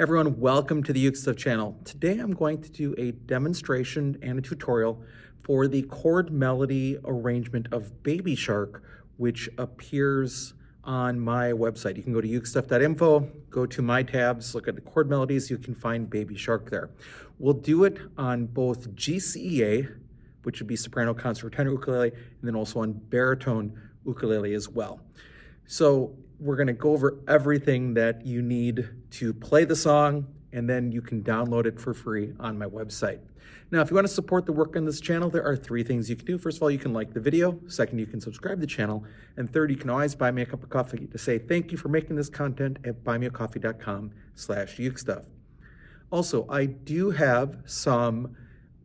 Everyone, welcome to the Uke Stuff channel. Today I'm going to do a demonstration and a tutorial for the chord melody arrangement of Baby Shark, which appears on my website. You can go to ukestuff.info, go to my tabs, look at the chord melodies, you can find Baby Shark there. We'll do it on both GCEA, which would be soprano, concert, or tenor ukulele, and then also on baritone ukulele as well. So we're going to go over everything that you need to play the song, and then you can download it for free on my website. Now, if you want to support the work on this channel, there are three things you can do. First of all, you can like the video. Second, you can subscribe to the channel. And third, you can always buy me a cup of coffee to say thank you for making this content at buymeacoffee.com/ukestuff. Also, I do have some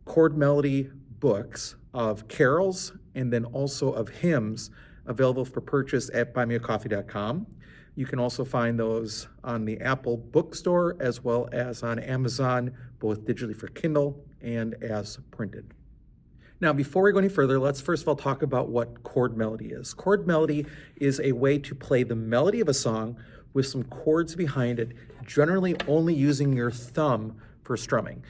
chord melody books of carols and then also of hymns available for purchase at buymeacoffee.com. You can also find those on the Apple bookstore as well as on Amazon, both digitally for Kindle and as printed. Now, before we go any further, let's first of all talk about what chord melody is. Chord melody is a way to play the melody of a song with some chords behind it, generally only using your thumb for strumming.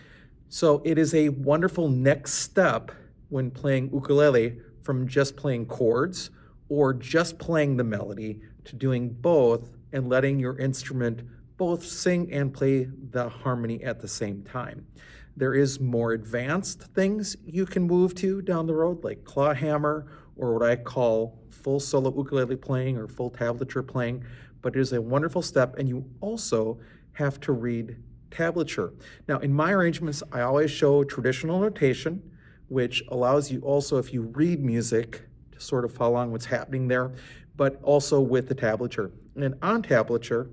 So it is a wonderful next step when playing ukulele from just playing chords or just playing the melody to doing both and letting your instrument both sing and play the harmony at the same time. There is more advanced things you can move to down the road, like claw hammer or what I call full solo ukulele playing or full tablature playing, but it is a wonderful step, and you also have to read tablature. Now, in my arrangements, I always show traditional notation, which allows you also, if you read music, to sort of follow along what's happening there, but also with the tablature. And on tablature,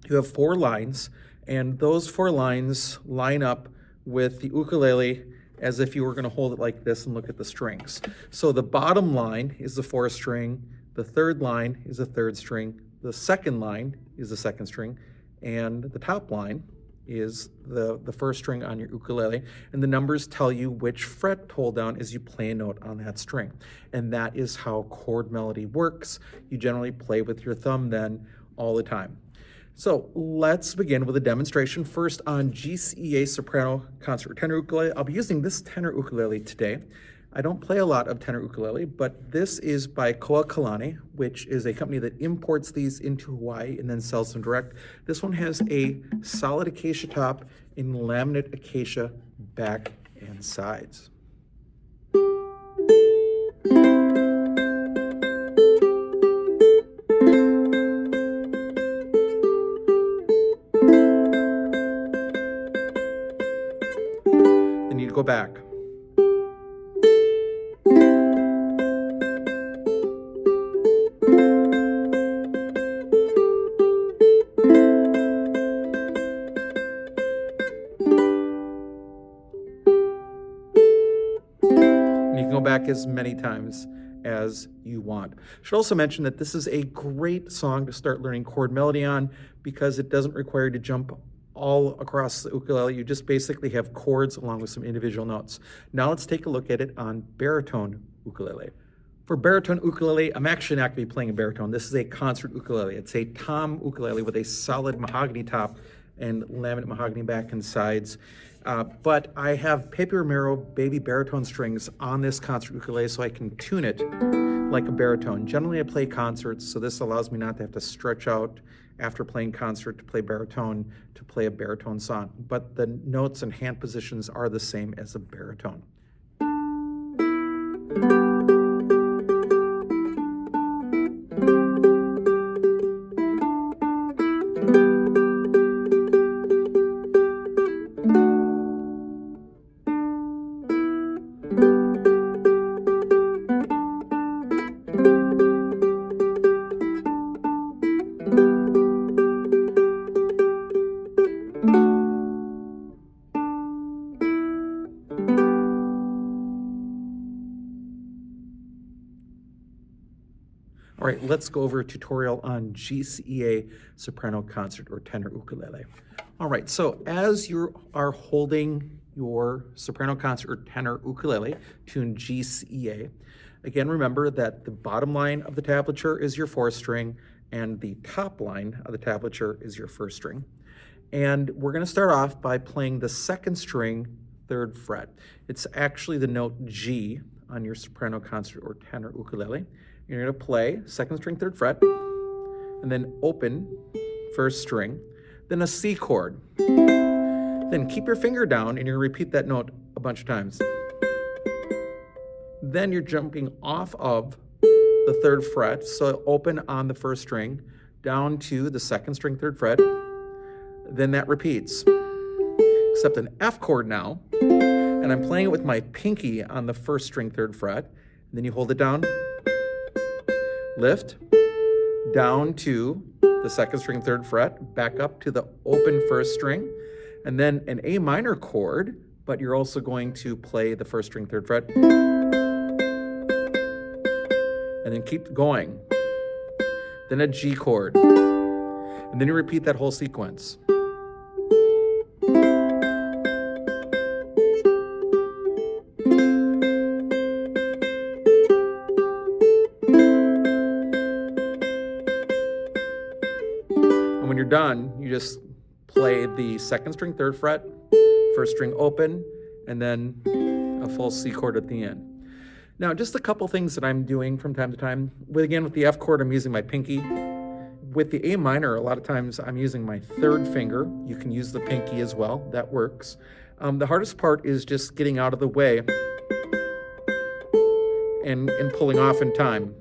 you have 4 lines, and those 4 lines line up with the ukulele as if you were going to hold it like this and look at the strings. So the bottom line is the 4th string, the 3rd line is the 3rd string, the 2nd line is the 2nd string, and the top line is the 1st string on your ukulele, and the numbers tell you which fret to hold down as you play a note on that string. And that is how chord melody works. You generally play with your thumb then all the time. So let's begin with a demonstration first on GCEA soprano, concert, or tenor ukulele. I'll be using this tenor ukulele today. I don't play a lot of tenor ukulele, but this is by Koa Kalani, which is a company that imports these into Hawaii and then sells them direct. This one has a solid acacia top and laminate acacia back and sides. Then you go back. You can go back as many times as you want. I should also mention that this is a great song to start learning chord melody on because it doesn't require you to jump all across the ukulele. You just basically have chords along with some individual notes. Now let's take a look at it on baritone ukulele. For baritone ukulele, I'm actually not going to be playing a baritone. This is a concert ukulele. It's a tom ukulele with a solid mahogany top and laminate mahogany back and sides. But I have Paper Romero baby baritone strings on this concert ukulele so I can tune it like a baritone. Generally I play concerts, so this allows me not to have to stretch out after playing concert to play baritone to play a baritone song. But the notes and hand positions are the same as a baritone. All right, let's go over a tutorial on GCEA soprano, concert, or tenor ukulele. All right, so as you are holding your soprano, concert, or tenor ukulele tuned GCEA, again, remember that the bottom line of the tablature is your 4th string and the top line of the tablature is your 1st string. And we're going to start off by playing the second string, 3rd fret. It's actually the note G on your soprano concert or tenor ukulele. You're going to play 2nd string, 3rd fret, and then open 1st string, then a C chord. Then keep your finger down and you're going to repeat that note a bunch of times. Then you're jumping off of the 3rd fret, so open on the 1st string, down to the 2nd string, 3rd fret. Then that repeats, except an F chord now, and I'm playing it with my pinky on the 1st string, 3rd fret. And then you hold it down, lift, down to the 2nd string, 3rd fret, back up to the open 1st string, and then an A minor chord, but you're also going to play the 1st string, 3rd fret, and then keep going. Then a G chord, and then you repeat that whole sequence. When you're done, you just play the 2nd string, 3rd fret, 1st string open, and then a full C chord at the end. Now, just a couple things that I'm doing from time to time. With the F chord, I'm using my pinky. With the A minor, a lot of times I'm using my 3rd finger. You can use the pinky as well. That works. The hardest part is just getting out of the way and pulling off in time.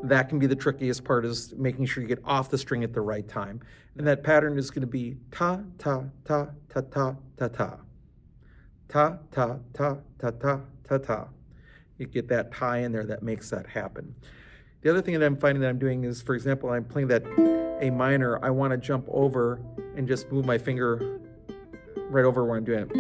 That can be the trickiest part, is making sure you get off the string at the right time. And that pattern is going to be ta, ta, ta, ta, ta, ta, ta. Ta, ta, ta, ta, ta, ta, ta. You get that tie in there that makes that happen. The other thing that I'm finding that I'm doing is, for example, I'm playing that A minor, I want to jump over and just move my finger right over where I'm doing it.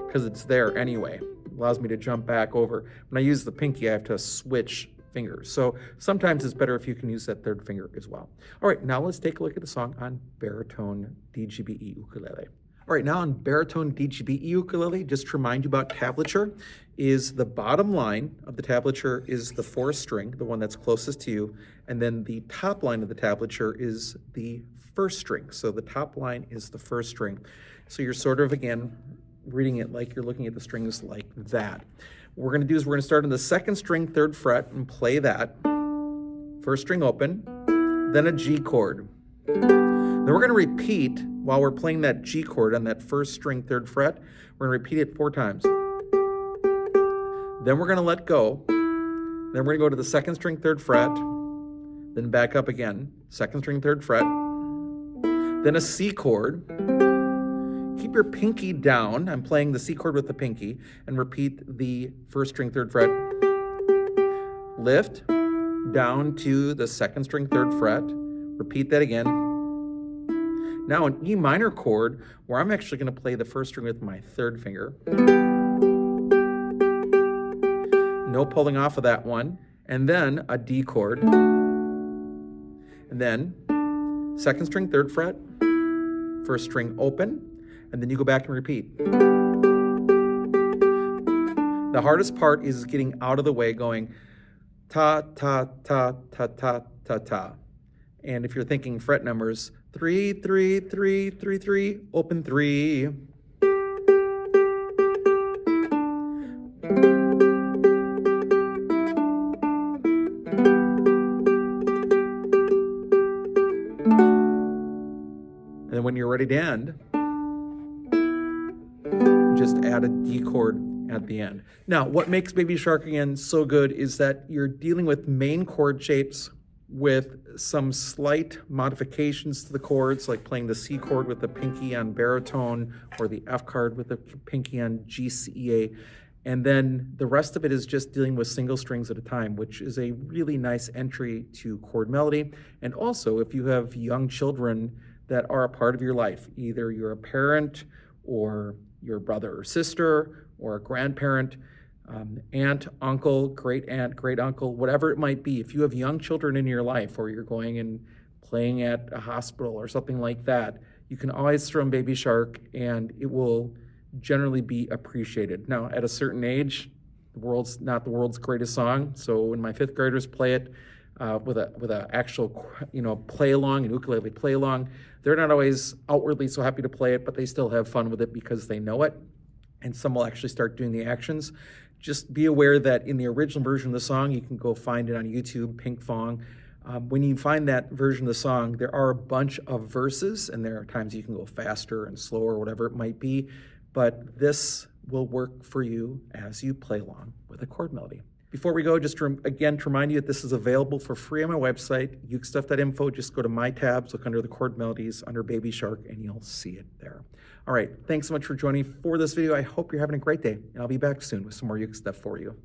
Because it's there anyway. Allows me to jump back over. When I use the pinky, I have to switch fingers. So sometimes it's better if you can use that 3rd finger as well. All right, now let's take a look at the song on baritone DGBE ukulele. All right, now on baritone DGBE ukulele, just to remind you about tablature, is the bottom line of the tablature is the 4th string, the one that's closest to you, and then the top line of the tablature is the 1st string. So the top line is the 1st string. So you're sort of, again, reading it like you're looking at the strings like that. What we're going to do is we're going to start on the 2nd string, 3rd fret, and play that. 1st string open, then a G chord. Then we're going to repeat, while we're playing that G chord on that 1st string, 3rd fret, we're going to repeat it 4 times. Then we're going to let go. Then we're going to go to the 2nd string, 3rd fret, then back up again, 2nd string, 3rd fret, then a C chord. Keep your pinky down. I'm playing the C chord with the pinky, and repeat the 1st string, 3rd fret. Lift down to the 2nd string, 3rd fret. Repeat that again. Now an E minor chord, where I'm actually going to play the 1st string with my 3rd finger. No pulling off of that one. And then a D chord. And then 2nd string, 3rd fret. 1st string open. And then you go back and repeat. The hardest part is getting out of the way, going ta, ta, ta, ta, ta, ta, ta. And if you're thinking fret numbers, 3, 3, 3, 3, 3, open 3. And then when you're ready to end, just add a D chord at the end. Now, what makes Baby Shark again so good is that you're dealing with main chord shapes with some slight modifications to the chords, like playing the C chord with the pinky on baritone or the F chord with the pinky on GCEA. And then the rest of it is just dealing with single strings at a time, which is a really nice entry to chord melody. And also, if you have young children that are a part of your life, either you're a parent or your brother or sister or a grandparent, aunt, uncle, great aunt, great uncle, whatever it might be. If you have young children in your life, or you're going and playing at a hospital or something like that, you can always throw in Baby Shark and it will generally be appreciated. Now, at a certain age, the world's not the world's greatest song, so when my 5th graders play it, with a actual, play along, an ukulele play along. They're not always outwardly so happy to play it, but they still have fun with it because they know it. And some will actually start doing the actions. Just be aware that in the original version of the song, you can go find it on YouTube, Pink Fong. When you find that version of the song, there are a bunch of verses, and there are times you can go faster and slower, whatever it might be. But this will work for you as you play along with a chord melody. Before we go, just again to remind you that this is available for free on my website, ukestuff.info. Just go to My Tabs, look under the chord melodies, under Baby Shark, and you'll see it there. All right, thanks so much for joining for this video. I hope you're having a great day, and I'll be back soon with some more uke stuff for you.